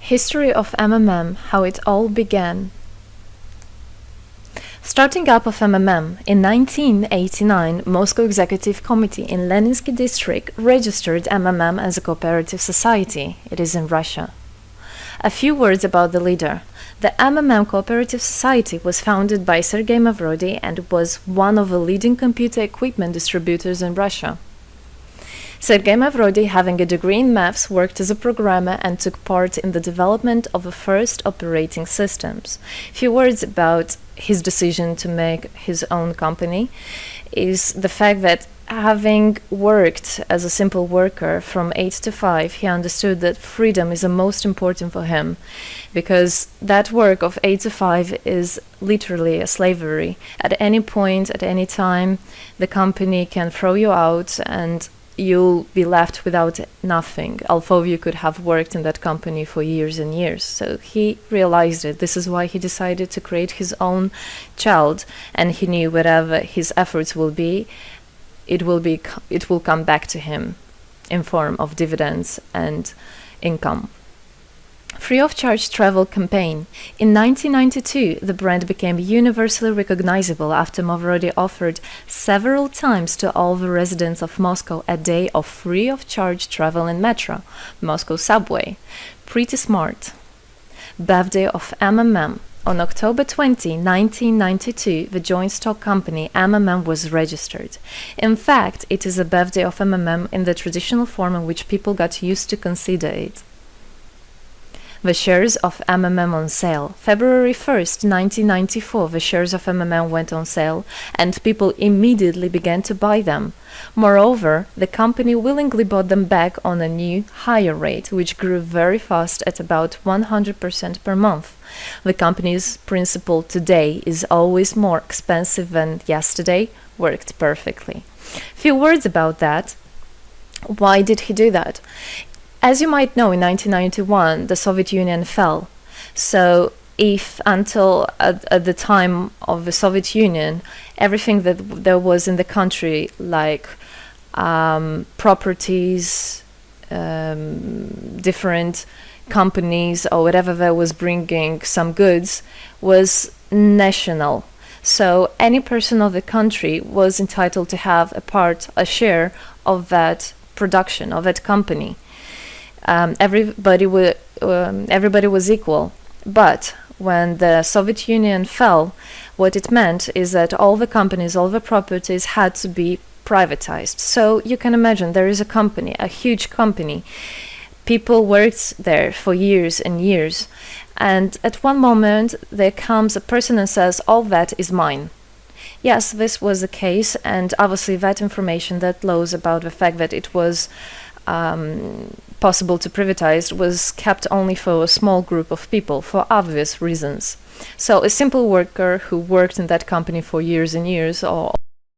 History of MMM, how it all began. Starting up of MMM, in 1989, Moscow Executive Committee in Leninsky District registered MMM as a cooperative society. It is in Russia. A few words about the leader. The MMM Cooperative Society was founded by Sergei Mavrodi and was one of the leading computer equipment distributors in Russia. Sergei Mavrodi, having a degree in maths, worked as a programmer and took part in the development of the first operating systems. A few words about his decision to make his own company is the fact that having worked as a simple worker from 8 to 5, he understood that freedom is the most important for him, because that work of 8 to 5 is literally a slavery. At any point, at any time, the company can throw you out and you'll be left without nothing, although you could have worked in that company for years and years. So he realized it. This is why he decided to create his own child, and he knew whatever his efforts will be, it will come back to him in form of dividends and income. Free of charge travel campaign. In 1992, the brand became universally recognizable after Mavrodi offered several times to all the residents of Moscow a day of free of charge travel in metro, Moscow subway. Pretty smart. Birthday of MMM. On October 20, 1992, the joint stock company MMM was registered. In fact, it is a birthday of MMM in the traditional form in which people got used to consider it. The shares of MMM on sale. February 1st, 1994, the shares of MMM went on sale, and people immediately began to buy them. Moreover, the company willingly bought them back on a new, higher rate, which grew very fast at about 100% per month. The company's principle today is always more expensive than yesterday worked perfectly. Few words about that. Why did he do that? As you might know, in 1991, the Soviet Union fell. So if until at the time of the Soviet Union, everything that there was in the country, like properties, different companies or whatever that was bringing some goods, was national. So any person of the country was entitled to have a share of that production, of that company. Everybody was equal. But when the Soviet Union fell, what it meant is that all the companies, all the properties had to be privatized. So you can imagine there is a company, a huge company. People worked there for years and years. And at one moment, there comes a person and says, all that is mine. Yes, this was the case. And obviously that information, that laws about the fact that it was possible to privatize was kept only for a small group of people for obvious reasons. So a simple worker who worked in that company for years and years, or